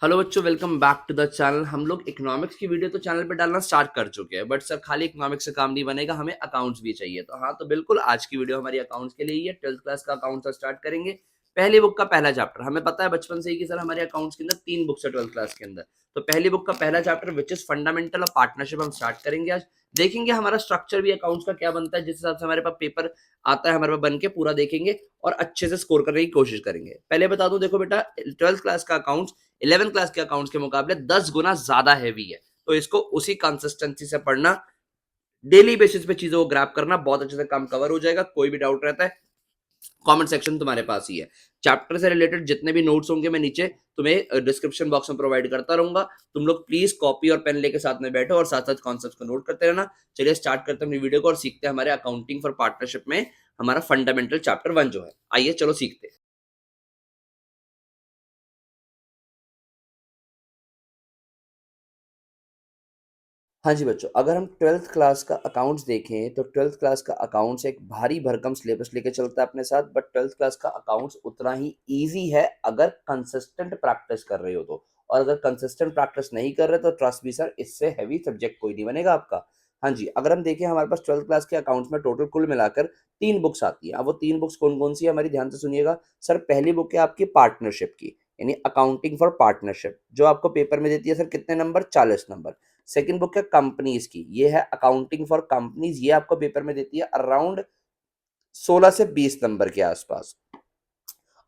Hello बच्चों, welcome back to the channel. हम लोग इकोनॉमिक्स की वीडियो तो चैनल पे डालना स्टार्ट कर चुके हैं, बट सर खाली इकोनॉमिक्स से काम नहीं बनेगा, हमें अकाउंट्स भी चाहिए। तो हाँ, तो बिल्कुल आज की वीडियो हमारी अकाउंट्स के लिए ही है। 12th क्लास का अकाउंट्स स्टार्ट करेंगे। पहली बुक का पहला चैप्टर। हमें पता है बचपन से ही कि सर हमारे अकाउंट्स के अंदर 3 बुक्स है 12th क्लास के अंदर। तो पहली बुक का पहला chapter which is fundamental of partnership हम स्टार्ट करेंगे आज। देखेंगे हमारा स्ट्रक्चर भी अकाउंट्स का क्या बनता है, जिस हिसाब से हमारे पास पेपर आता है हमारे पास बन के पूरा देखेंगे और अच्छे से स्कोर करने की कोशिश करेंगे। पहले बता दूं, देखो बेटा, 12th क्लास का अकाउंट्स 11th क्लास के अकाउंट्स के मुकाबले 10 गुना ज्यादा हैवी है। तो इसको उसी कंसिस्टेंसी से पढ़ना, डेली बेसिस पे चीजों को ग्रैप करना, बहुत अच्छे से काम कवर हो जाएगा। कोई भी डाउट रहता है, कमेंट सेक्शन तुम्हारे पास ही है। चैप्टर से रिलेटेड जितने भी नोट्स होंगे मैं नीचे तुम्हें डिस्क्रिप्शन बॉक्स में प्रोवाइड करता रहूंगा। तुम लोग प्लीज कॉपी और पेन लेके साथ में बैठो और साथ साथ कॉन्सेप्ट को नोट करते रहना। चलिए स्टार्ट करते हैं अपनी वीडियो को और सीखते हैं हमारे अकाउंटिंग फॉर पार्टनरशिप में हमारा फंडामेंटल चैप्टर 1 जो है। आइए चलो सीखते हैं। हाँ जी बच्चों, अगर हम 12th क्लास का अकाउंट्स देखें तो 12th क्लास का अकाउंट्स एक भारी भरकम सिलेबस लेके चलता है अपने साथ। बट 12th क्लास का अकाउंट्स उतना ही इजी है अगर कंसिस्टेंट प्रैक्टिस कर रहे हो तो। और अगर कंसिस्टेंट प्रैक्टिस नहीं कर रहे तो ट्रस्ट भी सर, इससे हैवी सब्जेक्ट कोई नहीं बनेगा आपका। हाँ जी, अगर हम देखें हमारे पास 12th क्लास के अकाउंट्स में टोटल कुल मिलाकर 3 बुक्स आती है। अब वो 3 बुक्स कौन कौन सी है, हमारी ध्यान से सुनिएगा। सर पहली बुक है आपकी पार्टनरशिप की, यानी अकाउंटिंग फॉर पार्टनरशिप, जो आपको पेपर में देती है सर कितने नंबर, 40 नंबर। सेकंड बुक है कंपनीज की, ये है अकाउंटिंग फॉर कंपनीज, ये आपको पेपर में देती है अराउंड 16 से 20 नंबर के आसपास।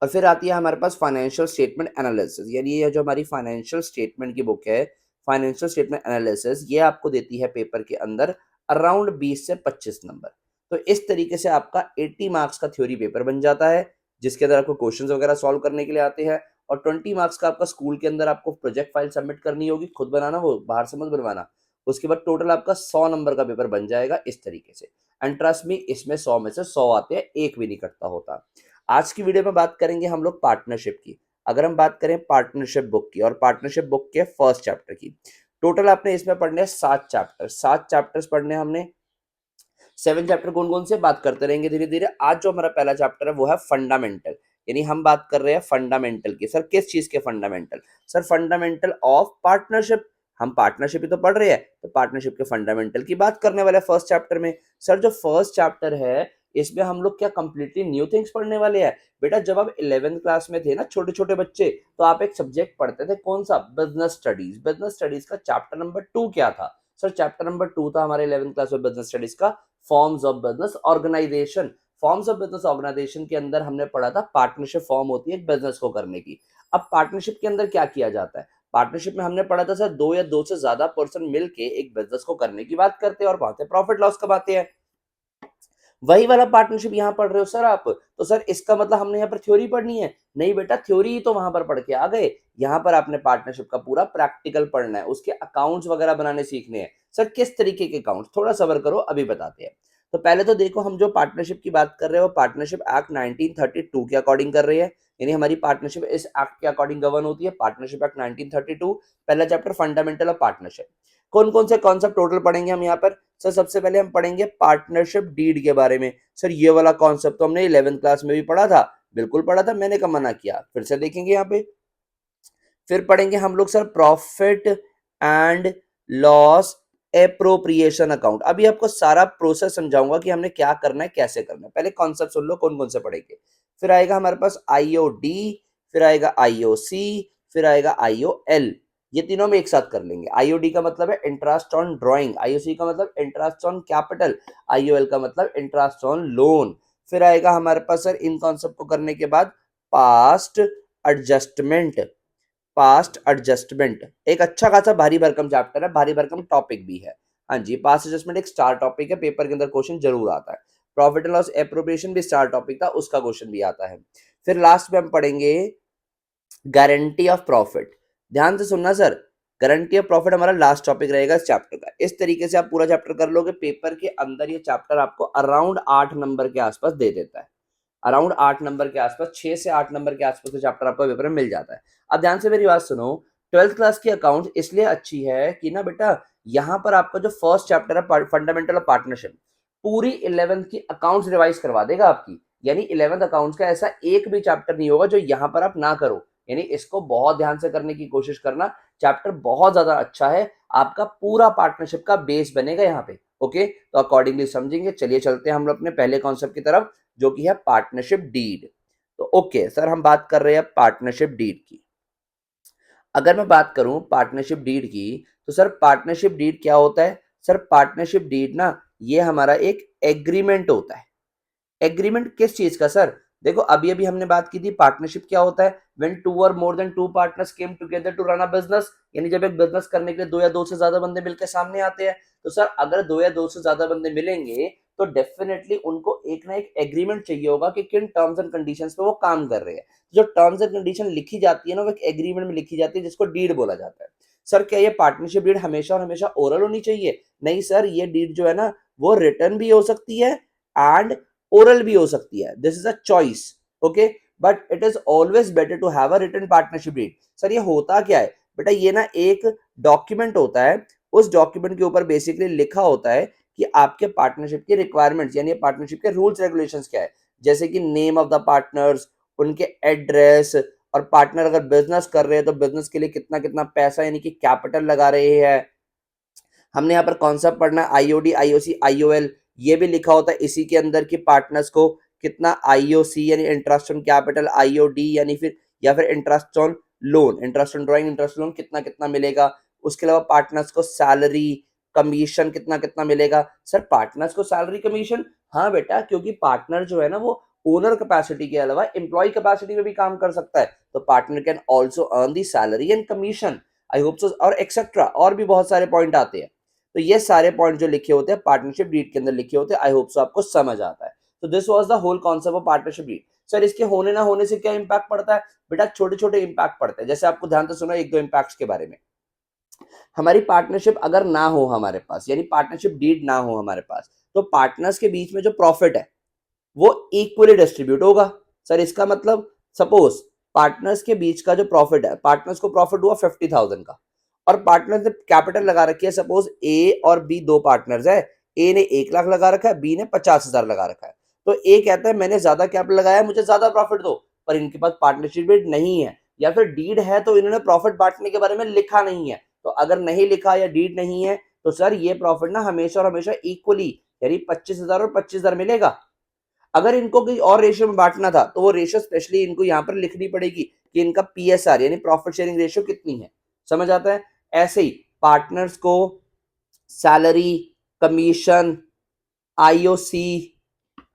और फिर आती है हमारे पास फाइनेंशियल स्टेटमेंट एनालिसिस, यानी ये जो हमारी फाइनेंशियल स्टेटमेंट की बुक है, फाइनेंशियल स्टेटमेंट एनालिसिस, ये आपको देती है पेपर के अंदर अराउंड 20 से 25 नंबर। तो इस तरीके से आपका 80 मार्क्स का थ्योरी पेपर बन जाता है, जिसके अंदर आपको क्वेश्चंस वगैरह सॉल्व करने के लिए आते हैं। और 20 मार्क्स का आपका स्कूल के अंदर आपको प्रोजेक्ट फाइल सबमिट करनी होगी, खुद बनाना हो, बाहर से मत बनवाना। उसके बाद टोटल आपका 100 नंबर का पेपर बन जाएगा इस तरीके से। एंड ट्रस्ट मी, इसमें 100 में से 100 आते हैं, एक भी नहीं कटता होता। आज की वीडियो में बात करेंगे हम लोग पार्टनरशिप की। अगर हम बात करें पार्टनरशिप बुक की और पार्टनरशिप बुक के फर्स्ट चैप्टर की, टोटल आपने इसमें पढ़ने हैं 7 चैप्टर। 7 चैप्टर्स पढ़ने हैं हमने। 7 चैप्टर कौन कौन से, बात करते रहेंगे धीरे धीरे। आज जो हमारा पहला चैप्टर है वो है फंडामेंटल, यानी हम बात कर रहे हैं फंडामेंटल की। सर किस चीज के fundamental? Sir fundamental of partnership. हम पार्टनरशिप ही तो पढ़ रहे हैं, तो पार्टनरशिप के फंडामेंटल की बात करने वाले फर्स्ट चैप्टर में। सर जो फर्स्ट चैप्टर है, इसमें हम लोग क्या कंप्लीटली न्यू थिंग्स पढ़ने वाले हैं? बेटा जब आप 11th क्लास में थे ना, छोटे छोटे बच्चे, तो आप एक सब्जेक्ट पढ़ते थे, कौन सा? Business studies. बिजनेस स्टडीज का चैप्टर नंबर 2 क्या था? सर चैप्टर नंबर 2 था हमारे 11th क्लास में बिजनेस स्टडीज का forms of business organisation. Forms of business organisation के अंदर हमने पढ़ा था पार्टनरशिप फॉर्म होती है एक बिजनेस को करने की। अब पार्टनरशिप के अंदर क्या किया जाता है? पार्टनरशिप में हमने पढ़ा था सर, दो या दो से ज्यादा पर्सन मिलके एक बिजनेस को करने की बात करते हैं और वहां से प्रॉफिट लॉस कमाते हैं। वही वाला पार्टनरशिप यहाँ पढ़ रहे हो सर आप, तो सर इसका मतलब हमने यहाँ पर थ्योरी पढ़नी है? नहीं बेटा, थ्योरी ही तो वहां पर पढ़ के आ गए। यहाँ पर आपने पार्टनरशिप का पूरा प्रैक्टिकल पढ़ना है, उसके अकाउंट्स वगैरह बनाने सीखने हैं। सर किस तरीके के अकाउंट, थोड़ा सबर करो, अभी बताते हैं। तो पहले तो देखो, हम जो पार्टनरशिप की बात कर रहे हो, पार्टनरशिप एक्ट 1932 के अकॉर्डिंग कर रहे हैं, यानी हमारी पार्टनरशिप इस एक्ट के अकॉर्डिंग गवर्न होती है, पार्टनरशिप एक्ट 1932। पहला चैप्टर फंडामेंटल ऑफ पार्टनरशिप। कौन कौन से कॉन्सेप्ट टोटल पढ़ेंगे हम यहाँ पर? सर सबसे पहले हम पढ़ेंगे पार्टनरशिप डीड के बारे में। सर ये वाला कॉन्सेप्ट तो हमने 11th क्लास में भी पढ़ा था, बिल्कुल पढ़ा था, मैंने कब मना किया? फिर से देखेंगे यहाँ पे। फिर पढ़ेंगे हम लोग sir profit and loss appropriation account. अभी आपको सारा प्रोसेस समझाऊंगा कि हमने क्या करना है, कैसे करना है। पहले कॉन्सेप्ट सुन लो कौन कौन से पढ़ेंगे। फिर आएगा हमारे पास आईओडी, फिर आएगा आईओसी, फिर आएगा आईओएल। ये तीनों में एक साथ कर लेंगे। आईओडी का मतलब है इंटरेस्ट ऑन ड्राइंग, आईओसी का मतलब इंटरेस्ट ऑन कैपिटल, आईओएल का मतलब इंटरेस्ट ऑन लोन। फिर आएगा हमारे पास सर इन कॉन्सेप्ट को करने के बाद पास्ट एडजस्टमेंट। पास्ट एडजस्टमेंट एक अच्छा खासा भारी भरकम चैप्टर है, भारी भरकम टॉपिक भी है। हाँ जी, पास्ट एडजस्टमेंट एक स्टार टॉपिक है, पेपर के अंदर क्वेश्चन जरूर आता है। प्रॉफिट एंड लॉस एप्रोप्रिएशन भी स्टार टॉपिक था, उसका क्वेश्चन भी आता है। फिर लास्ट में हम पढ़ेंगे गारंटी ऑफ प्रॉफिट। ध्यान से सुनना सर, गारंटी ऑफ प्रॉफिट हमारा लास्ट टॉपिक रहेगा इस चैप्टर का। इस तरीके से आप पूरा चैप्टर कर लोगे, पेपर के अंदर ये चैप्टर आपको अराउंड 8 नंबर के आसपास दे देता है। अराउंड 8 नंबर के आसपास, 6 से 8 नंबर के आसपास चैप्टर आपका पेपर में मिल जाता है। अब ध्यान से मेरी बात सुनो। 12th क्लास की अकाउंट इसलिए अच्छी है कि ना बेटा, यहाँ पर आपका जो फर्स्ट चैप्टर है फंडामेंटल ऑफ पार्टनरशिप, पूरी 11th की अकाउंट्स रिवाइज करवा देगा आपकी। यानी 11th अकाउंट्स का ऐसा एक भी चैप्टर नहीं होगा जो यहाँ पर आप ना करो। यानी इसको बहुत ध्यान से करने की कोशिश करना, चैप्टर बहुत ज्यादा अच्छा है, आपका पूरा पार्टनरशिप का बेस बनेगा यहाँ पे। ओके, तो अकॉर्डिंगली समझेंगे। चलिए चलते हैं हम लोग अपने पहले कॉन्सेप्ट की तरफ, जो कि है पार्टनरशिप डीड। तो ओके सर, हम बात कर रहे हैं पार्टनरशिप डीड की। अगर मैं बात करूं पार्टनरशिप डीड की, तो सर पार्टनरशिप डीड क्या होता है? सर पार्टनरशिप डीड ना, ये हमारा एक एग्रीमेंट होता है। एग्रीमेंट किस चीज का सर? देखो अभी अभी हमने बात की थी पार्टनरशिप क्या होता है, व्हेन टू और more than two partners came together to run a business, यानी जब एक बिजनेस करने के लिए दो या दो से ज्यादा बंदे मिलकर सामने आते हैं। तो सर अगर दो या दो से ज्यादा बंदे मिलेंगे तो डेफिनेटली उनको एक ना एक एग्रीमेंट चाहिए होगा कि किन टर्म्स एंड कंडीशंस पे वो काम कर रहे हैं। जो टर्म्स एंड कंडीशन लिखी जाती है ना, वो एक एग्रीमेंट में लिखी जाती है, जिसको डीड बोला जाता है। सर क्या ये पार्टनरशिप डीड हमेशा और हमेशा ओरल होनी चाहिए? नहीं सर, ये डीड जो है ना, वो रिटर्न भी हो सकती है एंड ओरल भी हो सकती है। This is a choice. Okay, but it is always better to have a written partnership deed. Sir ये होता क्या है बेटा? ये ना एक डॉक्यूमेंट होता है, उस डॉक्यूमेंट के ऊपर बेसिकली लिखा होता है कि आपके पार्टनरशिप की रिक्वायरमेंट्स यानी पार्टनरशिप के रूल्स रेगुलेशंस क्या है, जैसे कि नेम ऑफ द पार्टनर्स, उनके एड्रेस, और पार्टनर अगर बिजनेस कर रहे हैं तो बिजनेस के लिए कितना कितना पैसा यानी कि कैपिटल लगा रहे हैं। हमने यहाँ पर कॉन्सेप्ट पढ़ना है आईओडी, आईओसी, आईओएल, ये भी लिखा होता है इसी के अंदर कि पार्टनर्स को कितना आईओसी यानी इंटरेस्ट ऑन कैपिटल, आईओडी यानी फिर या फिर interest on loan, interest on drawing, interest loan कितना कितना मिलेगा। उसके अलावा पार्टनर्स को सैलरी कमीशन कितना कितना मिलेगा। सर पार्टनर्स को सैलरी कमीशन, हाँ बेटा, क्योंकि पार्टनर जो है ना वो ओनर कैपेसिटी के अलावा एम्प्लॉय कैपेसिटी में भी काम कर सकता है, तो partner can also earn the salary and commission. I hope so, और एक्सेट्रा और भी बहुत सारे पॉइंट आते हैं। तो ये सारे पॉइंट जो लिखे होते हैं पार्टनरशिप डीड के अंदर लिखे होते हैं। आई होप सो आपको समझ आता है। तो this was the whole concept of partnership deed. Sir इसके होने ना होने से क्या इंपैक्ट पड़ता है? बेटा छोटे छोटे इंपैक्ट पड़ते हैं, जैसे आपको ध्यान से सुना एक दो इंपैक्ट्स के बारे में। हमारी पार्टनरशिप अगर ना हो हमारे पास, यानी पार्टनरशिप डीड ना हो हमारे पास, तो पार्टनर्स के बीच में जो प्रॉफिट है वो इक्वली डिस्ट्रीब्यूट होगा। सर इसका मतलब, सपोज पार्टनर्स के बीच का जो प्रॉफिट है, पार्टनर्स को प्रॉफिट हुआ 50,000 का, और पार्टनर्स ने कैपिटल लगा रखी है, सपोज ए और बी दो पार्टनर्स है, ए ने 1 लाख लगा रखा है, बी ने 50,000 लगा रखा है। तो ए कहता है मैंने ज्यादा कैपिटल लगाया, मुझे ज्यादा प्रॉफिट दो, पर इनके पास पार्टनरशिप डीड नहीं है, या फिर डीड है तो इन्होंने प्रॉफिट बांटने के बारे में लिखा नहीं है। तो अगर नहीं लिखा या डीड नहीं है तो सर ये प्रॉफिट ना हमेशा और हमेशा इक्वली यानी 25,000 और 25,000 मिलेगा। अगर इनको कोई और रेशियो में बांटना था तो वो रेशियो स्पेशली इनको यहाँ पर लिखनी पड़ेगी कि इनका पीएसआर यानी प्रॉफिट शेयरिंग रेशियो कितनी है। समझ आता है? ऐसे ही पार्टनर्स को सैलरी, कमीशन, आईओसी,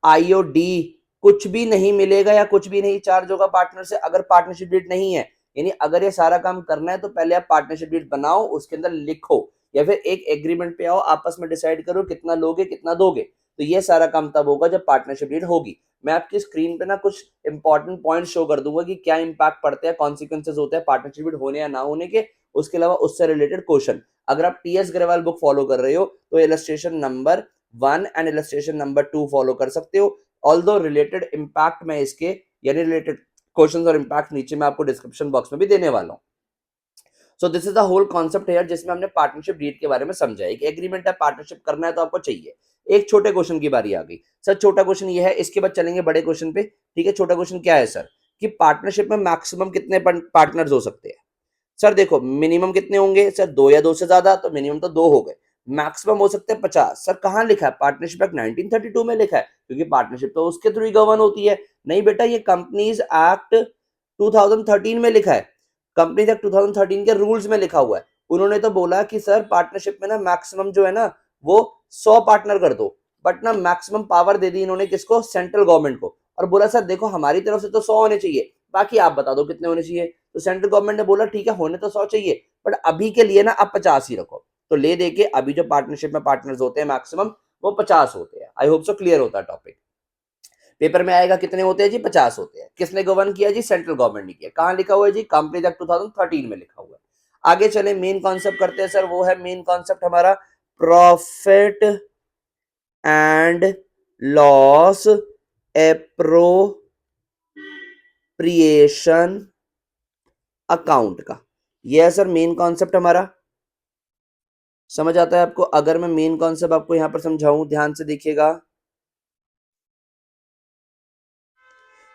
आईओडी कुछ भी नहीं मिलेगा या कुछ भी नहीं चार्ज होगा पार्टनर से अगर पार्टनरशिप डीड नहीं है। यानी अगर ये सारा काम करना है तो पहले आप पार्टनरशिप डीड बनाओ, उसके अंदर लिखो, या फिर एक एग्रीमेंट पे आओ, आपस में डिसाइड करो कितना लोगे कितना दोगे। तो ये सारा काम तब होगा जब पार्टनरशिप डीड होगी। मैं आपकी स्क्रीन पे ना कुछ इंपॉर्टेंट पॉइंट शो कर दूंगा कि क्या इंपैक्ट पड़ते हैं, कॉन्सिक्वेंसेज होते हैं पार्टनरशिप डीड होने या ना होने के। उसके अलावा उससे रिलेटेड क्वेश्चन, अगर आप टीएस ग्रेवाल बुक फॉलो कर रहे हो तो illustration number 1 and illustration number 2 follow कर सकते हो। ऑल्दो रिलेटेड इंपैक्ट मैं इसके यानी रिलेटेड क्वेश्चंस और इंपैक्ट नीचे मैं आपको डिस्क्रिप्शन बॉक्स में भी देने वाला हूँ। So this is the whole concept है जिसमें हमने पार्टनरशिप डीड के बारे में समझा। एक एग्रीमेंट है, पार्टनरशिप करना है तो आपको चाहिए। एक छोटे क्वेश्चन की बारी आ गई। सर छोटा क्वेश्चन ये है, इसके बाद चलेंगे बड़े क्वेश्चन पे। ठीक है, छोटा क्वेश्चन क्या है सर कि पार्टनरशिप में मैक्सिमम कितने पार्टनर्स हो सकते हैं? सर देखो मिनिमम कितने होंगे सर, दो या दो से ज्यादा, तो मिनिमम तो दो हो गए। मैक्सिमम हो सकते हैं 50। सर कहाँ लिखा है? पार्टनरशिप एक्ट 1932 में लिखा है, क्योंकि पार्टनरशिप तो उसके थ्रू ही गवर्न होती है। नहीं बेटा, ये कंपनीज एक्ट 2013 में लिखा है, कंपनीज एक्ट 2013 के रूल्स में लिखा हुआ है। उन्होंने तो बोला कि सर पार्टनरशिप में ना मैक्सिमम जो है ना वो 100 पार्टनर कर दो, बट ना मैक्सिमम पावर दे दी इन्होंने किसको? सेंट्रल गवर्नमेंट को। और बोला सर देखो हमारी तरफ से तो 100 होने चाहिए, बाकी आप बता दो कितने होने चाहिए। तो सेंट्रल गवर्नमेंट ने बोला ठीक है होने तो 100 चाहिए, बट अभी के लिए ना आप 50 ही रखो। तो ले दे के अभी जो पार्टनरशिप में पार्टनर्स होते हैं मैक्सिमम वो 50 होते हैं। आई होप सो क्लियर होता है टॉपिक। पेपर में आएगा कितने होते हैं जी? 50 होते हैं। किसने गवर्न किया जी? सेंट्रल गवर्नमेंट ने किया। कहाँ लिखा हुआ है जी? कंपनीज एक्ट 2013 में लिखा हुआ है। आगे चले, मेन कॉन्सेप्ट करते हैं सर, वो है मेन कॉन्सेप्ट हमारा profit and loss appropriation account का। यह है सर मेन कॉन्सेप्ट हमारा। समझ आता है आपको? अगर मैं मेन कॉन्सेप्ट आपको यहां पर समझाऊं, ध्यान से देखिएगा।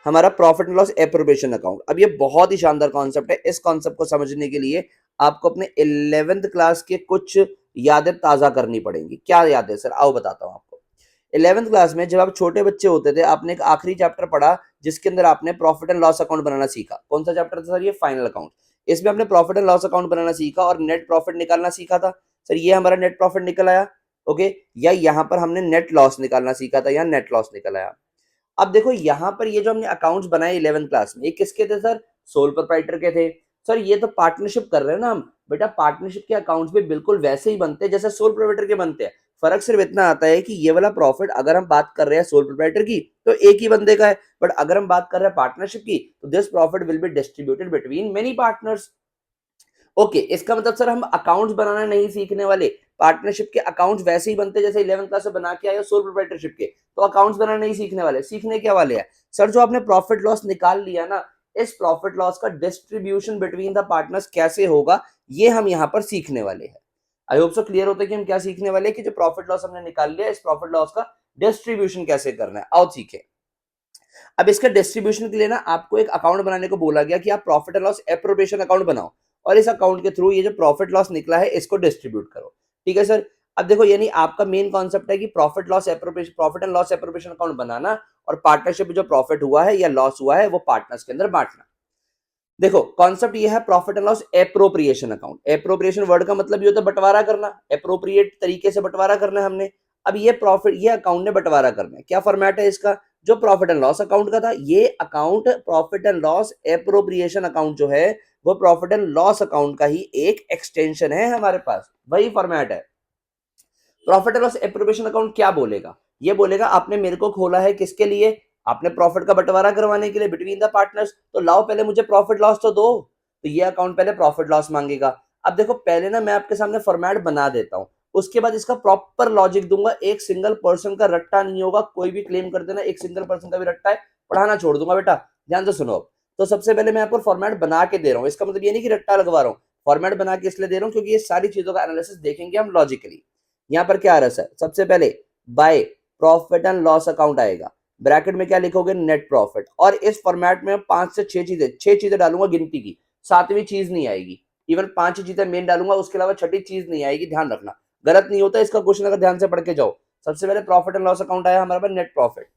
हमारा profit and loss appropriation account. अब ये बहुत ही शानदार कॉन्सेप्ट है। इस कॉन्सेप्ट को समझने के लिए आपको अपने 11th क्लास के कुछ यादें ताजा करनी पड़ेंगी। क्या यादें सर? आओ बताता हूँ आपको। 11th क्लास में जब आप छोटे बच्चे होते थे, आपने एक आखिरी चैप्टर पढ़ा जिसके अंदर आपने प्रॉफिट एंड लॉस अकाउंट बनाना सीखा। कौन सा चैप्टर था सर? ये फाइनल अकाउंट। इसमें आपने प्रॉफिट एंड लॉस अकाउंट बनाना सीखा और नेट प्रॉफिट निकालना सीखा था। सर ये हमारा नेट प्रॉफिट निकल आया, ओके। या यहाँ पर हमने नेट लॉस निकालना सीखा था, या नेट लॉस निकल आया। अब देखो यहाँ पर ये जो हमने अकाउंट्स बनाए 11th क्लास में, ये किसके थे सर? सोल प्रोप्राइटर के थे। सर ये तो पार्टनरशिप कर रहे हैं ना हम। बेटा पार्टनरशिप के अकाउंट्स भी बिल्कुल वैसे ही बनते हैं जैसे सोल प्रोप्राइटर के बनते हैं। फर्क सिर्फ इतना आता है कि ये वाला प्रॉफिट अगर हम बात कर रहे हैं सोल प्रोप्राइटर की तो एक ही बंदे का है, बट अगर हम बात कर रहे हैं पार्टनरशिप की तो this profit will be distributed between many partners. Okay, इसका मतलब सर हम अकाउंट्स बनाना नहीं सीखने वाले। पार्टनरशिप के अकाउंट्स वैसे ही बनते जैसे 11th क्लास में बना के आए सोल प्रोप्राइटरशिप के। तो अकाउंट्स बनाना नहीं सीखने वाले। सीखने क्या वाले हैं सर? जो आपने प्रॉफिट लॉस निकाल लिया ना, इस प्रॉफिट लॉस का डिस्ट्रीब्यूशन बिटवीन द पार्टनर्स कैसे होगा, ये हम यहाँ पर सीखने वाले हैं। आई होप सो क्लियर होता है कि हम क्या सीखने वाले हैं कि जो प्रॉफिट लॉस हमने निकाल लिया, इस प्रॉफिट लॉस का डिस्ट्रीब्यूशन कैसे करना है। आओ सीखें। अब इसका डिस्ट्रीब्यूशन के लिए ना आपको एक अकाउंट बनाने को बोला गया कि आप profit and loss appropriation account बनाओ और इस अकाउंट के थ्रू ये जो प्रॉफिट लॉस निकला है इसको डिस्ट्रीब्यूट करो। ठीक है सर। अब देखो यानी आपका मेन कॉन्सेप्ट है कि profit loss appropriation, profit and loss appropriation account बनाना और पार्टनरशिप में जो प्रॉफिट हुआ है या लॉस हुआ है वो पार्टनर्स के अंदर बांटना। देखो कॉन्सेप्ट ये है profit and loss appropriation account. Appropriation word का मतलब ये होता है बंटवारा करना, एप्रोप्रिएट तरीके से बंटवारा करना है हमने। अब ये प्रॉफिट, ये अकाउंट ने बंटवारा करना है। क्या फॉर्मेट है इसका? जो प्रॉफिट एंड लॉस अकाउंट का था, ये account profit and loss appropriation account जो है वो प्रॉफिट एंड लॉस अकाउंट का ही एक एक्सटेंशन है हमारे पास, वही फॉर्मेट है। Profit and loss appropriation account क्या बोलेगा? ये बोलेगा आपने मेरे को खोला है किसके लिए? आपने प्रॉफिट का बंटवारा करवाने के लिए बिटवीन द पार्टनर्स। तो लाओ पहले मुझे प्रॉफिट लॉस तो दो। तो ये अकाउंट पहले प्रॉफिट लॉस मांगेगा। अब देखो पहले ना मैं आपके सामने फॉर्मेट बना देता हूं, उसके बाद इसका प्रॉपर लॉजिक दूंगा। एक सिंगल पर्सन का रट्टा नहीं होगा। कोई भी क्लेम कर देना एक सिंगल पर्सन का भी रट्टा है, पढ़ाना छोड़ दूंगा। बेटा ध्यान से सुनो। अब तो सबसे पहले मैं आपको फॉर्मेट बना के दे रहा हूँ। इसका मतलब ये नहीं कि रट्टा लगवा रहा हूँ। फॉर्मेट बना के इसलिए दे रहा हूँ क्योंकि ये सारी चीजों का एनालिसिस देखेंगे हम लॉजिकली। यहाँ पर क्या आ रहा है सर? सबसे पहले by profit and loss account आएगा, ब्रैकेट में क्या लिखोगे? Net profit. और इस फॉर्मेट में 5 से 6 चीजें डालूंगा गिनती की, सातवीं चीज नहीं आएगी। इवन 5 ही चीजें मेन डालूंगा, उसके अलावा छठी चीज नहीं आएगी। ध्यान रखना, गलत नहीं होता इसका क्वेश्चन अगर ध्यान से पढ़ के जाओ। सबसे पहले प्रॉफिट एंड लॉस अकाउंट आया हमारे पास, नेट प्रॉफिट।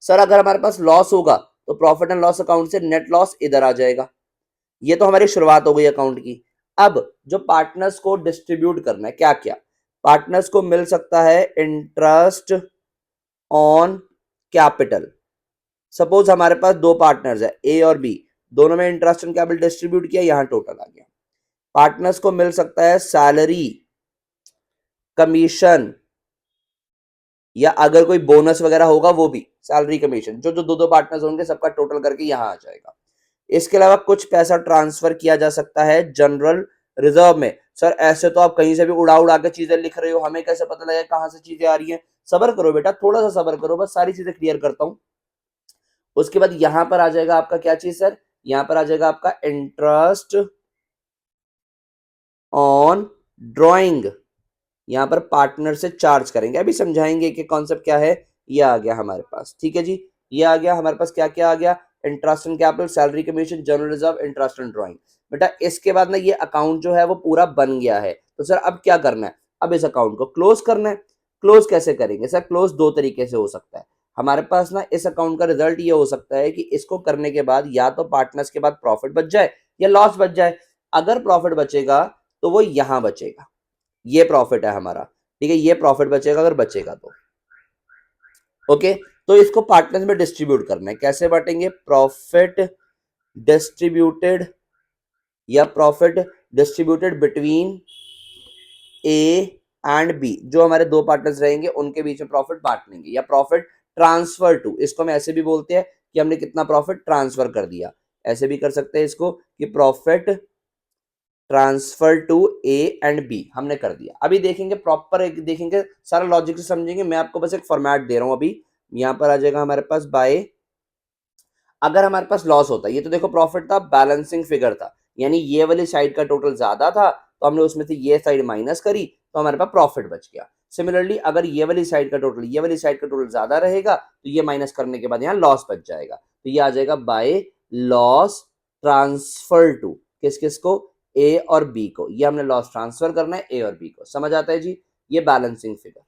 सर अगर हमारे पास लॉस होगा तो प्रॉफिट एंड लॉस अकाउंट से नेट लॉस इधर आ जाएगा। ये तो हमारी शुरुआत हो गई अकाउंट की। अब जो पार्टनर्स को डिस्ट्रीब्यूट करना है, क्या क्या पार्टनर्स को मिल सकता है? Interest on capital. सपोज हमारे पास दो पार्टनर्स है ए और बी, दोनों में इंटरेस्ट ऑन कैपिटल डिस्ट्रीब्यूट किया, यहां टोटल आ गया। पार्टनर्स को मिल सकता है सैलरी, कमीशन, या अगर कोई बोनस वगैरह होगा वो भी, सैलरी कमीशन, जो जो दो दो पार्टनर्स होंगे सबका टोटल करके यहां आ जाएगा। इसके अलावा कुछ पैसा ट्रांसफर किया जा सकता है जनरल रिजर्व में। सर ऐसे तो आप कहीं से भी उड़ा उड़ा के चीजें लिख रहे हो, हमें कैसे पता लगेगा कहां से चीजें आ रही हैं? सबर करो बेटा, थोड़ा सा सबर करो, बस सारी चीजें क्लियर करता हूं। उसके बाद यहां पर आ जाएगा आपका क्या चीज सर? यहां पर आ जाएगा आपका इंटरेस्ट ऑन ड्रॉइंग। यहां पर पार्टनर से चार्ज करेंगे, अभी समझाएंगे कि कॉन्सेप्ट क्या है। ये आ गया हमारे पास, ठीक है जी। ये आ गया हमारे पास, क्या क्या आ गया? Interest on capital, salary commission, general reserve, interest on drawing. बेटा इसके बाद ना ये अकाउंट जो है वो पूरा बन गया है। तो सर अब क्या करना है? अब इस अकाउंट को क्लोज करना है। क्लोज कैसे करेंगे सर? क्लोज दो तरीके से हो सकता है हमारे पास ना। इस अकाउंट का रिजल्ट ये हो सकता है कि इसको करने के बाद या तो पार्टनर्स के बाद प्रॉफिट बच जाए या लॉस बच जाए। अगर प्रॉफिट बचेगा तो वो यहां बचेगा, ये प्रॉफिट है हमारा, ठीक है। ये प्रॉफिट बचेगा अगर बचेगा तो, ओके। तो इसको पार्टनर्स में डिस्ट्रीब्यूट करना है। कैसे बांटेंगे? प्रॉफिट डिस्ट्रीब्यूटेड, या profit distributed between A and B. जो हमारे दो पार्टनर्स रहेंगे उनके बीच में प्रॉफिट बांट लेंगे। या प्रॉफिट ट्रांसफर टू, इसको हम ऐसे भी बोलते हैं कि हमने कितना प्रॉफिट ट्रांसफर कर दिया। ऐसे भी कर सकते हैं इसको कि profit transfer to A and B हमने कर दिया। अभी देखेंगे प्रॉपर, एक देखेंगे सारा लॉजिक से समझेंगे। मैं आपको बस एक फॉर्मेट दे रहा हूं। अभी यहां पर आ जाएगा हमारे पास बाय, अगर हमारे पास लॉस होता है, ये तो देखो प्रॉफिट था, बैलेंसिंग फिगर था, यानी ये वाली साइड का टोटल ज्यादा था तो हमने उसमें से ये साइड माइनस करी तो हमारे पास प्रॉफिट बच गया। सिमिलरली अगर ये वाली साइड का टोटल, ये वाली साइड का टोटल ज्यादा रहेगा तो ये माइनस करने के बाद यहाँ लॉस बच जाएगा। तो ये आ जाएगा बाय लॉस ट्रांसफर टू किस किस को, ए और बी को। ये हमने लॉस ट्रांसफर करना है ए और बी को, समझ आता है जी। ये बैलेंसिंग फिगर,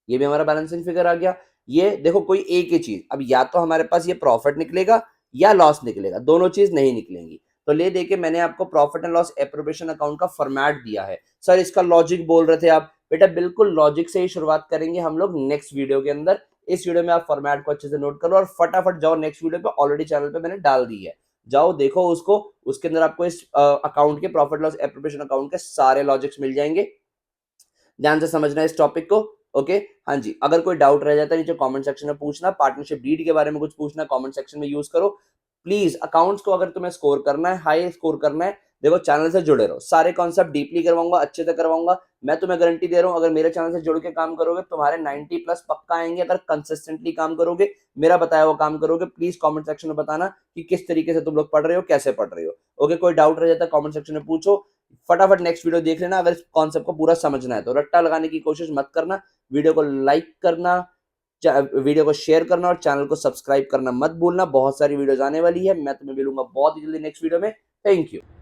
ये भी हमारा बैलेंसिंग फिगर आ गया। ये देखो कोई एक ही चीज, अब या तो हमारे पास ये प्रॉफिट निकलेगा या लॉस निकलेगा, दोनों चीज नहीं निकलेंगी। तो ले देखिए मैंने आपको profit and loss appropriation account का फॉर्मेट दिया है। सर इसका लॉजिक बोल रहे थे आप, बेटा बिल्कुल लॉजिक से ही शुरुआत करेंगे हम लोग नेक्स्ट वीडियो के अंदर। इस वीडियो में आप फॉर्मेट को अच्छे से नोट करो और फटाफट जाओ नेक्स्ट वीडियो पे, ऑलरेडी चैनल पे मैंने डाल दी है, जाओ देखो उसको। उसके अंदर आपको इस अकाउंट के प्रॉफिट लॉस एप्रोप्रिएशन अकाउंट के सारे लॉजिक्स मिल जाएंगे। ध्यान से समझना है इस टॉपिक को। ओके, हाँ जी, अगर कोई डाउट रह जाता है नीचे कमेंट सेक्शन में पूछना, पार्टनरशिप डीड के बारे में कुछ पूछना कमेंट सेक्शन में यूज करो प्लीज। अकाउंट्स को अगर तुम्हें स्कोर करना है, हाई स्कोर करना है, देखो चैनल से जुड़े रहो, सारे कॉन्सेप्ट डीपली करवाऊंगा, अच्छे से करवाऊंगा। मैं तुम्हें गारंटी दे रहा हूं अगर मेरे चैनल से जुड़ के काम करोगे तुम्हारे 90 प्लस पक्का आएंगे, अगर कंसिस्टेंटली काम करोगे, मेरा बताया हुआ काम करोगे। प्लीज कमेंट सेक्शन में बताना कि किस तरीके से तुम लोग पढ़ रहे हो, कैसे पढ़ रहे हो। ओके, कोई डाउट रह जाता है कमेंट सेक्शन में पूछो, फटाफट नेक्स्ट वीडियो देख लेना। अगर इस कॉन्सेप्ट को पूरा समझना है तो रट्टा लगाने की कोशिश मत करना, वीडियो को लाइक करना, वीडियो को शेयर करना और चैनल को सब्सक्राइब करना मत भूलना। बहुत सारी वीडियोस आने वाली है, मैं तुम्हें मिलूंगा बहुत ही जल्दी नेक्स्ट वीडियो में। Thank you.